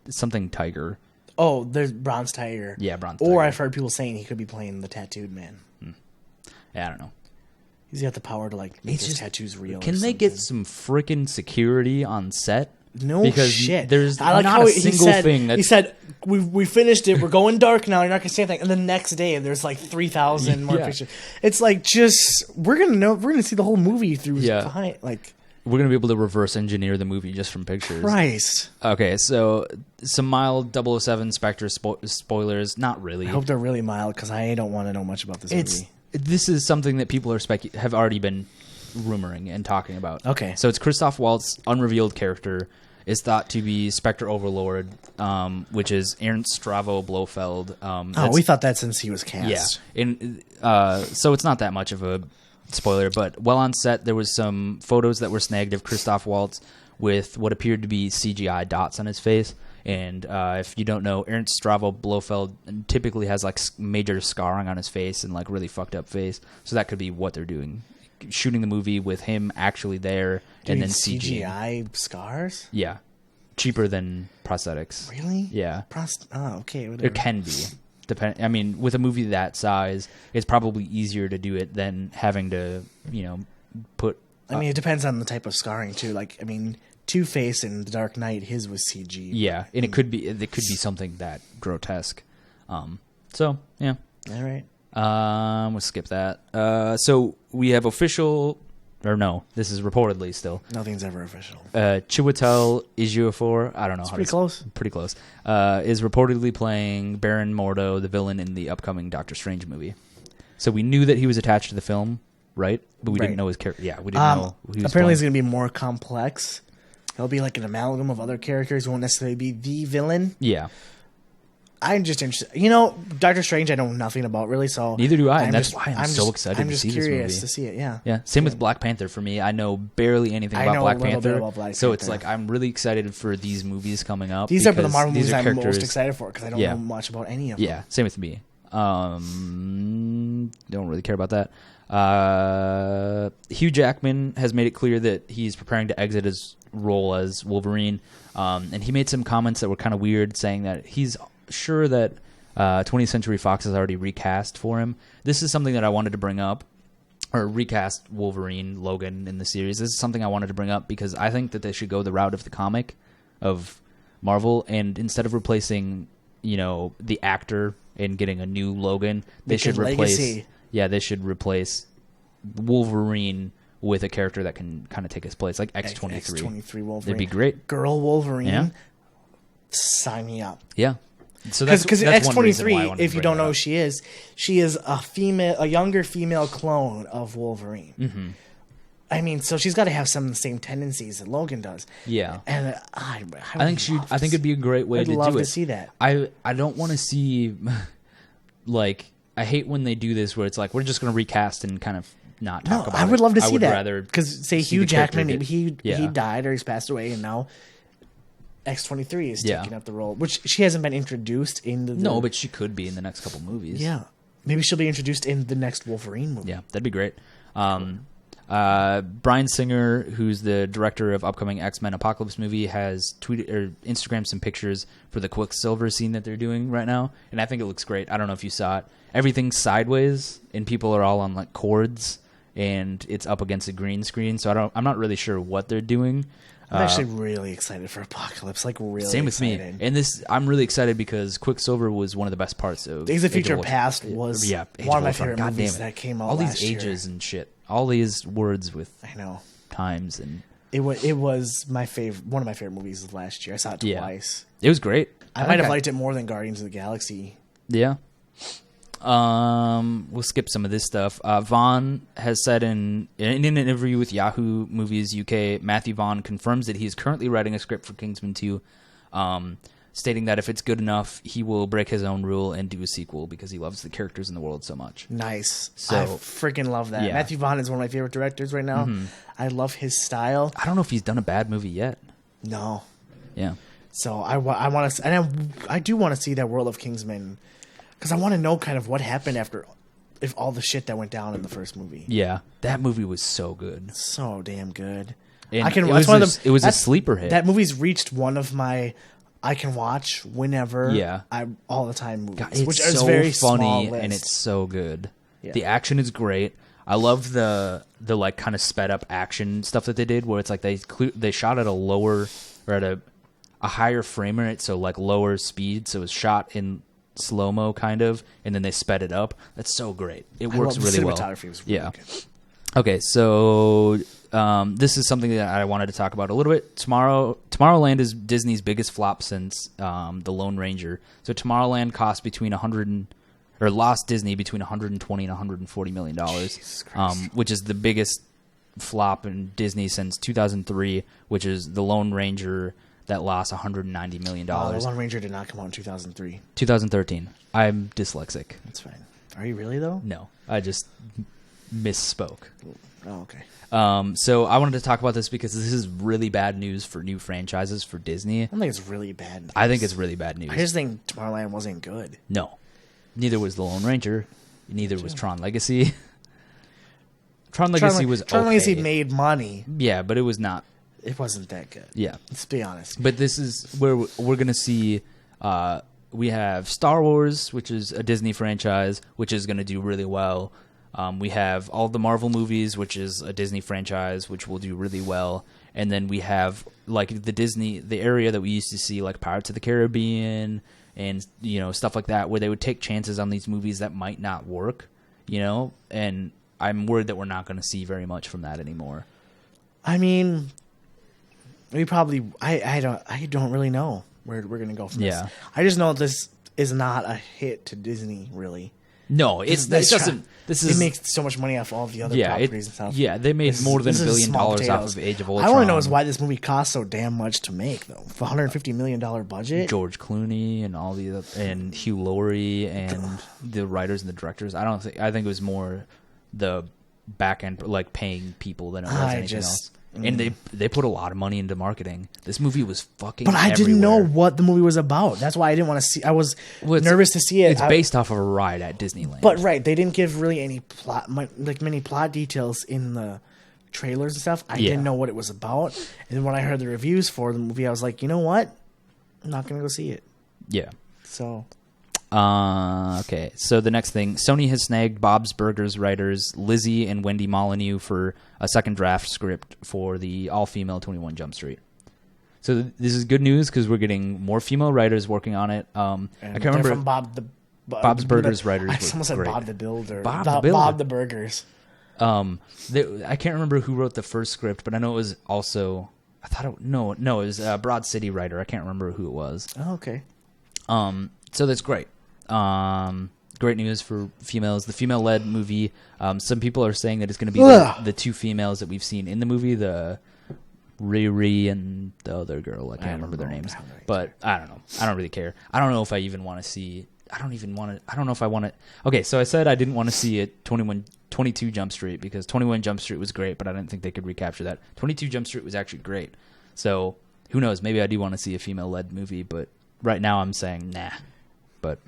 Something Tiger. Oh, there's Bronze Tiger. Yeah, Bronze Tiger. Or I've heard people saying he could be playing the tattooed man. Yeah, I don't know. He's got the power to make his tattoos real. Can they get some freaking security on set? No because shit. There's not a single thing that... He said, we finished it, we're going dark now, you're not going to say anything. And the next day, there's like 3,000 more pictures. It's like, we're going to see the whole movie through behind, like... We're going to be able to reverse engineer the movie just from pictures. Christ. Okay, so some mild 007 Spectre spoilers. Not really. I hope they're really mild because I don't want to know much about this movie. This is something that people have already been rumoring and talking about. Okay. So it's Christoph Waltz, unrevealed character, is thought to be Spectre Overlord, which is Ernst Stravo Blofeld. We thought that since he was cast. Yeah. And so it's not that much of a spoiler, but while on set, there was some photos that were snagged of Christoph Waltz with what appeared to be CGI dots on his face. And if you don't know, Ernst Stravo Blofeld typically has like major scarring on his face and like really fucked up face. So that could be what they're doing. Shooting the movie with him actually there and then CGI scars? Yeah. Cheaper than prosthetics. Really? Yeah. Okay. Whatever. There can be. I mean, with a movie that size, it's probably easier to do it than having to, put... I mean, it depends on the type of scarring, too. Like, I mean, Two-Face in The Dark Knight, his was CG. Yeah, and it could be something that grotesque. So, yeah. All right. We'll skip that. So, we have official... Or no, this is reportedly still. Nothing's ever official. Chiwetel Ejiofor, I don't know. Pretty close. Pretty close. Is reportedly playing Baron Mordo, the villain in the upcoming Doctor Strange movie. So we knew that he was attached to the film, right? But we didn't know his character. Yeah, we didn't know who he was apparently it's going to be more complex. He'll be like an amalgam of other characters. He won't necessarily be the villain. Yeah. I'm just interested. Doctor Strange I know nothing about, really, so... Neither do I, and that's why I'm so excited to see this movie. I'm just curious to see it, yeah. Yeah, same with Black Panther for me. I know barely anything about Black Panther. So it's like I'm really excited for these movies coming up. These are the Marvel movies I'm most excited for, because I don't know much about any of them. Yeah, same with me. Don't really care about that. Hugh Jackman has made it clear that he's preparing to exit his role as Wolverine, and he made some comments that were kind of weird, saying that he's sure that 20th Century Fox has already recast for him. This is something that I wanted to bring up, or recast Wolverine, Logan in the series. This is something I wanted to bring up because I think that they should go the route of the comic of Marvel, and instead of replacing, the actor and getting a new Logan, they should replace replace Wolverine with a character that can kind of take his place, like X-23. X-23 Wolverine. That'd be great. Girl Wolverine. Yeah. Sign me up. Yeah. So because X-23, if you don't know who she is a younger female clone of Wolverine. Mm-hmm. I mean, so she's got to have some of the same tendencies that Logan does. Yeah, and I think it'd be a great way to do it. I'd love to see that. I don't want to see like I hate when they do this where it's like we're just going to recast and kind of not talk about it. I would love to see that rather because say Hugh Jackman, maybe he died or he's passed away, and now X-23 is taking up the role, which she hasn't been introduced in the. No, but she could be in the next couple movies. Yeah, maybe she'll be introduced in the next Wolverine movie. Yeah, that'd be great. Bryan Singer, who's the director of upcoming X-Men Apocalypse movie, has tweeted or Instagrammed some pictures for the Quicksilver scene that they're doing right now, and I think it looks great. I don't know if you saw it. Everything's sideways, and people are all on like cords, and it's up against a green screen. So I'm not really sure what they're doing. I'm actually really excited for Apocalypse. Like really, same with excited. me. And I'm really excited because Quicksilver was one of the best parts of Days of Future Past was one of my favorite movies that came out all last these ages and shit. All these words with times and it was my favorite, one of my favorite movies of last year. I saw it twice. It was great. I might have liked it more than Guardians of the Galaxy. Yeah. We'll skip some of this stuff. Vaughn has said in an interview with Yahoo Movies UK, Matthew Vaughn confirms that he is currently writing a script for Kingsman 2, stating that if it's good enough, he will break his own rule and do a sequel because he loves the characters in the world so much. Nice. So, I freaking love that. Yeah. Matthew Vaughn is one of my favorite directors right now. Mm-hmm. I love his style. I don't know if he's done a bad movie yet. No. Yeah. So I want to, and I do want to see that World of Kingsman. Because I want to know kind of what happened after if all the shit that went down in the first movie. Yeah, that movie was so good. So damn good. And it was a sleeper hit. That movie's reached one of my I can watch whenever all the time movies. God, which is so very funny and it's so good. Yeah. The action is great. I love the like kind of sped up action stuff that they did where it's like they shot at a lower or at a higher frame rate, so like lower speed, so it's shot in slow-mo kind of, and then they sped it up. That's so great. It works really well. Cinematography was really good. Okay, so this is something that I wanted to talk about a little bit. Tomorrowland is Disney's biggest flop since The Lone Ranger. So Tomorrowland lost Disney between $120 and $140 million, which is the biggest flop in Disney since 2003, which is The Lone Ranger that lost $190 million. The Lone Ranger did not come out in 2003. 2013. I'm dyslexic. That's fine. Are you really, though? No. I just misspoke. Oh, okay. So I wanted to talk about this because this is really bad news for new franchises for Disney. I don't think it's really bad news. I think it's really bad news. I just think Tomorrowland wasn't good. No. Neither was The Lone Ranger. Neither was Tron Legacy. Tron Legacy was okay. Tron Legacy made money. Yeah, but it was not. It wasn't that good. Yeah. Let's be honest. But this is where we're going to see... we have Star Wars, which is a Disney franchise, which is going to do really well. We have all the Marvel movies, which is a Disney franchise, which will do really well. And then we have like the area that we used to see, like Pirates of the Caribbean and stuff like that, where they would take chances on these movies that might not work, And I'm worried that we're not going to see very much from that anymore. I mean, we probably I don't really know where we're going to go from this. I just know this is not a hit to Disney, really. No, it makes so much money off all the other properties and stuff. Yeah, they made more than $1 billion off of Age of Ultron. I want to know is why this movie cost so damn much to make, though. For $150 million budget, George Clooney and all the other, and Hugh Laurie and the writers and the directors. I think it was more the back end, like paying people than it was anything else. And they put a lot of money into marketing. This movie was fucking But I didn't know what the movie was about. That's why I didn't want to see. I was nervous to see it. It's based off of a ride at Disneyland. But they didn't give really any plot, many plot details in the trailers and stuff. I didn't know what it was about. And then when I heard the reviews for the movie, I was like, you know what? I'm not going to go see it. Yeah. So... okay, so the next thing, Sony has snagged Bob's Burgers writers Lizzie and Wendy Molyneux for a second draft script for the all-female 21 Jump Street. So this is good news because we're getting more female writers working on it. I can't remember. From Bob's Burgers writers. I almost said great. Bob the Builder. Bob the Burgers. I can't remember who wrote the first script, but I know it was also. It was a Broad City writer. I can't remember who it was. Oh, okay. So that's great. great news for females. The female-led movie. Some people are saying that it's going to be the two females that we've seen in the movie, the Riri and the other girl. I can't remember their names, but I don't know. I don't really care. I don't know if I even want to see. I don't know if I want to. Okay, so I said I didn't want to see it. 22 Jump Street, because 21 Jump Street was great, but I didn't think they could recapture that. 22 Jump Street was actually great. So who knows? Maybe I do want to see a female-led movie, but right now I'm saying nah. But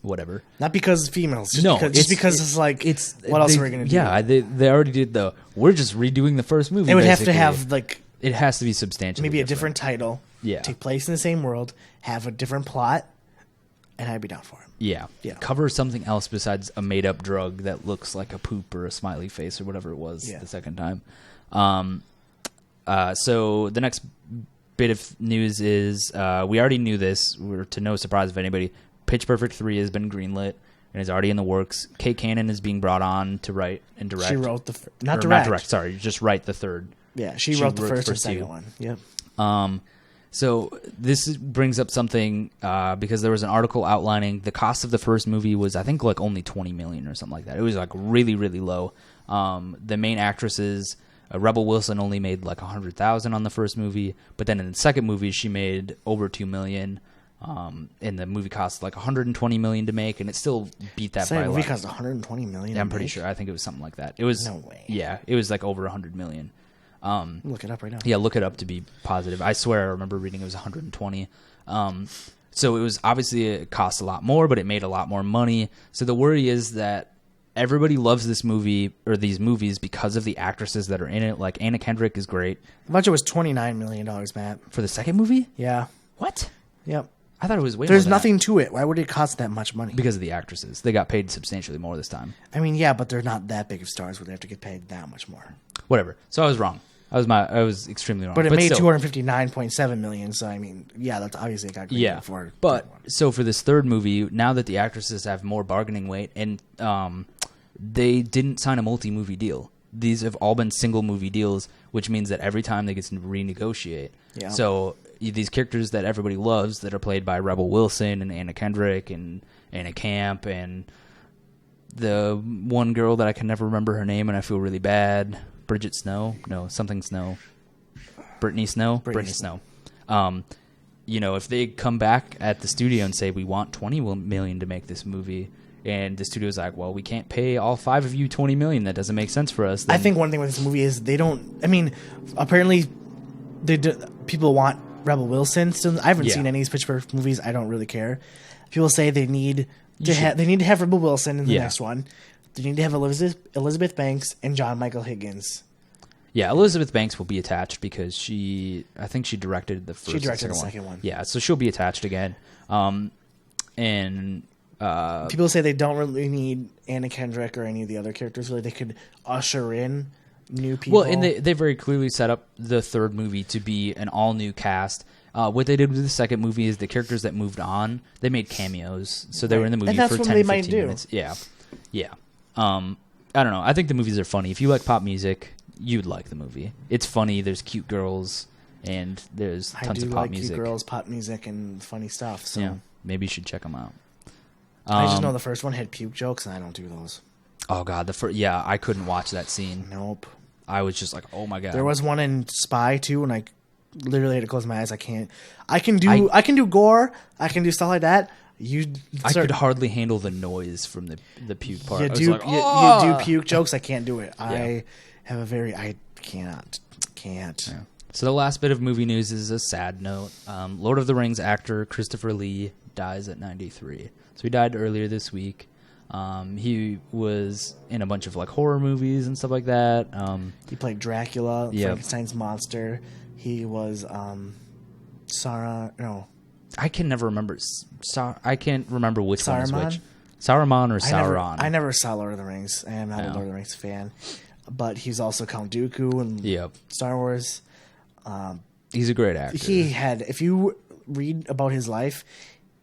whatever. Not because females. Just because it's like, what else are we going to do? Yeah, they already did we're just redoing the first movie. It would have to have like... It has to be substantially maybe a different title. Yeah. Take place in the same world, have a different plot, and I'd be down for it. Yeah. Cover something else besides a made-up drug that looks like a poop or a smiley face or whatever it was the second time. So the next bit of news is, we already knew this. We're to no surprise of anybody. Pitch Perfect 3 has been greenlit and is already in the works. Kate Cannon is being brought on to write and direct. She wrote just write the third. Yeah, she wrote the first and second one. Yep. So this brings up something, because there was an article outlining the cost of the first movie was, I think, like only $20 million or something like that. It was like really, really low. The main actresses, Rebel Wilson only made like $100,000 on the first movie, but then in the second movie she made over $2 million. And the movie cost like $120 million to make, and it still beat that by a lot. The movie cost $120 million. Yeah, I'm pretty sure. I think it was something like that. It was no way. Yeah, it was like over $100 million. Look it up right now. Yeah, look it up to be positive. I swear I remember reading it was 120. So it was obviously, it cost a lot more, but it made a lot more money. So the worry is that everybody loves this movie or these movies because of the actresses that are in it. Like Anna Kendrick is great. The budget was $29 million, Matt. For the second movie? Yeah. What? Yep. I thought it was way more. There's nothing to it. Why would it cost that much money? Because of the actresses. They got paid substantially more this time. I mean, yeah, but they're not that big of stars where they have to get paid that much more. Whatever. So I was wrong. I was extremely wrong. But it made $259.7 million, so I mean, yeah, that's obviously got great for. But so for this third movie, now that the actresses have more bargaining weight, and they didn't sign a multi-movie deal. These have all been single movie deals, which means that every time they get to renegotiate. Yeah. So these characters that everybody loves that are played by Rebel Wilson and Anna Kendrick and Anna Camp and the one girl that I can never remember her name and I feel really bad, Bridget Snow? No, something Snow. Brittany Snow? Brittany Snow. If they come back at the studio and say, we want $20 million to make this movie, and the studio's like, well, we can't pay all five of you $20 million. That doesn't make sense for us. Then, I think one thing with this movie is they don't... I mean, apparently people want Rebel Wilson. Still, I haven't seen any of these Pitch Perfect movies. I don't really care. People say they need to have Rebel Wilson in the next one. They need to have Elizabeth Banks and John Michael Higgins. Yeah, Elizabeth Banks will be attached because I think she directed the first. She directed the second one. Yeah, so she'll be attached again. People say they don't really need Anna Kendrick or any of the other characters. Really, they could usher in new people. Well, and they very clearly set up the third movie to be an all-new cast. What they did with the second movie is the characters that moved on, they made cameos. So they were in the movie for 10, 15 minutes. Yeah. I don't know. I think the movies are funny. If you like pop music, you'd like the movie. It's funny. There's cute girls, and there's tons of pop music. I do like cute girls, pop music, and funny stuff. So yeah, maybe you should check them out. I just know the first one had puke jokes, and I don't do those. Oh God, I couldn't watch that scene. Nope. I was just like, oh my God. There was one in Spy too, and I literally had to close my eyes. I can't. I can do gore. I can do stuff like that. I could hardly handle the noise from the puke part. You do puke jokes. I can't do it. I can't. Yeah. So the last bit of movie news is a sad note. Lord of the Rings actor Christopher Lee dies at 93. So he died earlier this week. He was in a bunch of like horror movies and stuff like that. He played Dracula, Frankenstein's monster. He was Sauron. No, I can never remember. I can't remember which Saruman? one is which. Saruman or Sauron? I never saw Lord of the Rings. I am not a Lord of the Rings fan. But he's also Count Dooku in Star Wars. He's a great actor. If you read about his life,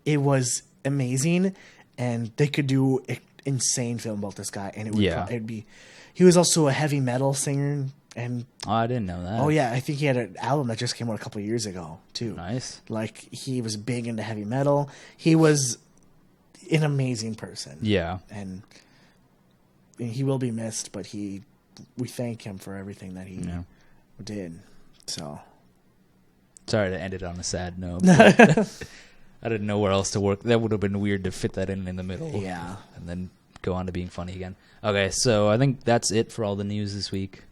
it was amazing, and they could do an insane film about this guy, and it'd be. He was also a heavy metal singer, and I didn't know that. Oh yeah, I think he had an album that just came out a couple of years ago too. Nice. Like he was big into heavy metal. He was an amazing person. Yeah. And he will be missed, but we thank him for everything that he did. So sorry to end it on a sad note. I didn't know where else to work. That would have been weird to fit that in the middle. Yeah. And then go on to being funny again. Okay, so I think that's it for all the news this week.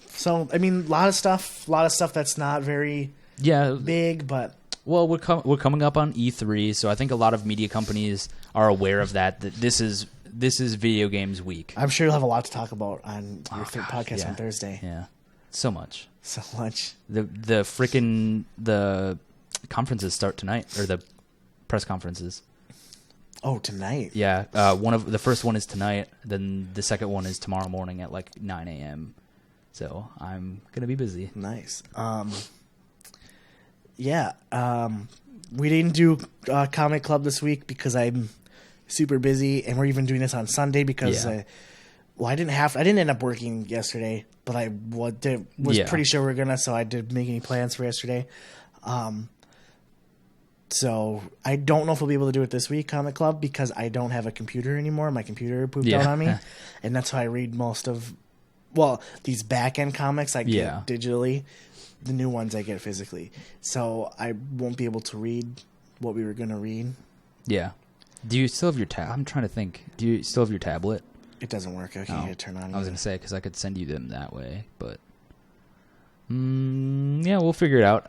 So, I mean, a lot of stuff that's not very big, but... Well, we're coming up on E3, so I think a lot of media companies are aware of that this is video games week. I'm sure you'll have a lot to talk about on your podcast on Thursday. Yeah. So much. So much. The conferences start tonight, or the press conferences. Oh, tonight? Yeah. The first one is tonight, then the second one is tomorrow morning at like 9 a.m. So I'm going to be busy. Nice. We didn't do Comic Club this week because I'm super busy, and we're even doing this on Sunday because I didn't end up working yesterday, but I was pretty sure we were gonna, so I didn't make any plans for yesterday. So I don't know if we'll be able to do it this week, Comic Club, because I don't have a computer anymore. My computer pooped out on me, and that's how I read most of these back end comics I get digitally. The new ones I get physically. So I won't be able to read what we were going to read. Yeah. Do you still have your I'm trying to think. Do you still have your tablet? It doesn't work. I can't get it turned on. I was going to say, because I could send you them that way. But, we'll figure it out.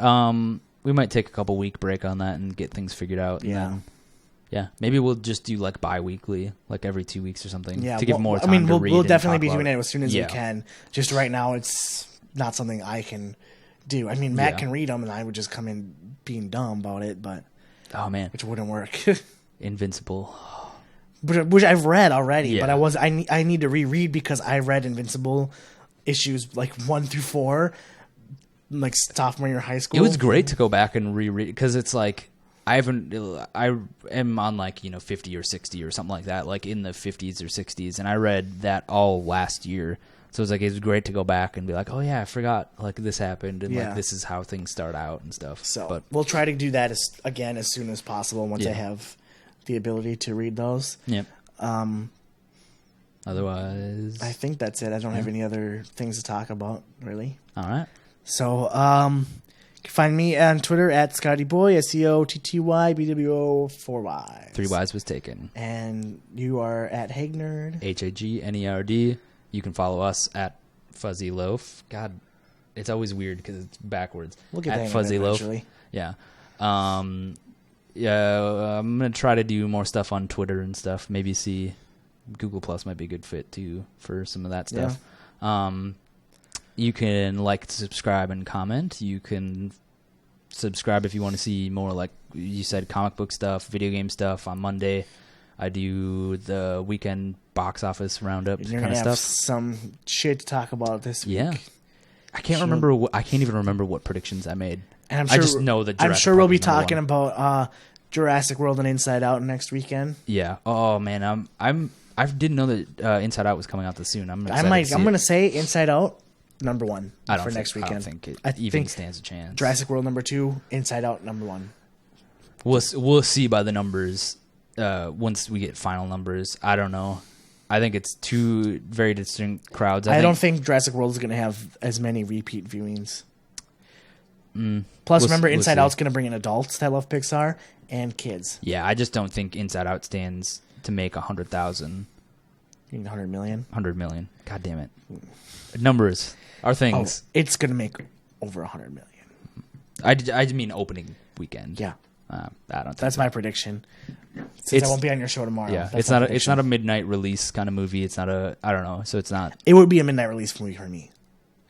We might take a couple week break on that and get things figured out. Yeah. Yeah, maybe we'll just do like bi-weekly, like every 2 weeks or something. Yeah, to give more time to read. We'll definitely be doing it as soon as we can. Just right now, it's not something I can do. I mean, Matt can read them, and I would just come in being dumb about it, but which wouldn't work. Invincible, which I've read already, but I need to reread because I read Invincible issues like 1 through 4, like sophomore year of high school. It was great to go back and reread because it's like. I am on like 50 or 60 or something like that, like in the 50s or 60s, and I read that all last year. So it was great to go back and be like, oh yeah, I forgot like this happened and like this is how things start out and stuff. So we'll try to do that again as soon as possible once I have the ability to read those. Yep. Otherwise, I think that's it. I don't have any other things to talk about really. All right. So you can find me on Twitter at ScottyBoy, SCOTTYBWO 4Y. 3 Ys was taken. And you are at Hagnerd. HAGNERD. You can follow us at Fuzzy Loaf. God, it's always weird because it's backwards. We'll get at Fuzzy Loaf. Yeah. I'm going to try to do more stuff on Twitter and stuff. Maybe see Google Plus might be a good fit too for some of that stuff. Yeah. You can like, subscribe, and comment. You can subscribe if you want to see more, like you said, comic book stuff, video game stuff. On Monday, I do the weekend box office roundup kind of stuff. Have some shit to talk about this week. Yeah, I can't remember. I can't even remember what predictions I made. And I'm sure, I just know that I'm sure we'll be talking about Jurassic World and Inside Out next weekend. Yeah. Oh man, I didn't know that Inside Out was coming out this soon. I'm going to say Inside Out. Number 1 for next weekend. I don't think it even stands a chance. Jurassic World number 2, Inside Out number 1. We'll see by the numbers once we get final numbers. I don't know. I think it's two very distinct crowds. I don't think Jurassic World is going to have as many repeat viewings. Plus, remember, Inside Out's going to bring in adults that love Pixar and kids. Yeah, I just don't think Inside Out stands to make 100,000. You mean 100 million? 100 million. God damn it. Numbers are things. Oh, it's going to make over 100 million. I mean opening weekend. Yeah. I don't think that's my prediction. Since I won't be on your show tomorrow. Yeah, it's not a midnight release kind of movie. It's not I don't know. So it's not. It would be a midnight release movie for me.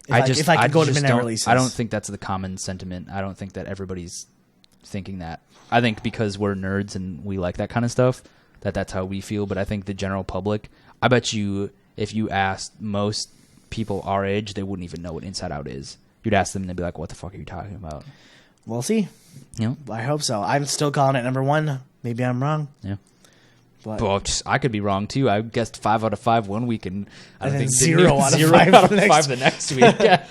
If I could go to midnight releases. I don't think that's the common sentiment. I don't think that everybody's thinking that. I think because we're nerds and we like that kind of stuff, that's how we feel. But I think the general public, I bet you, if you asked most people our age, they wouldn't even know what Inside Out is. You'd ask them and they'd be like, what the fuck are you talking about? We'll see. Yeah. I hope so. I'm still calling it number 1. Maybe I'm wrong. Yeah. But I could be wrong too. I guessed 5 out of 5 one week and I don't think 0 out of 5 the next week. Yeah.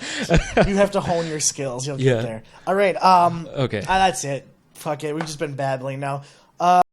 You have to hone your skills. You'll get there. All right. Okay. That's it. Fuck it. We've just been babbling now.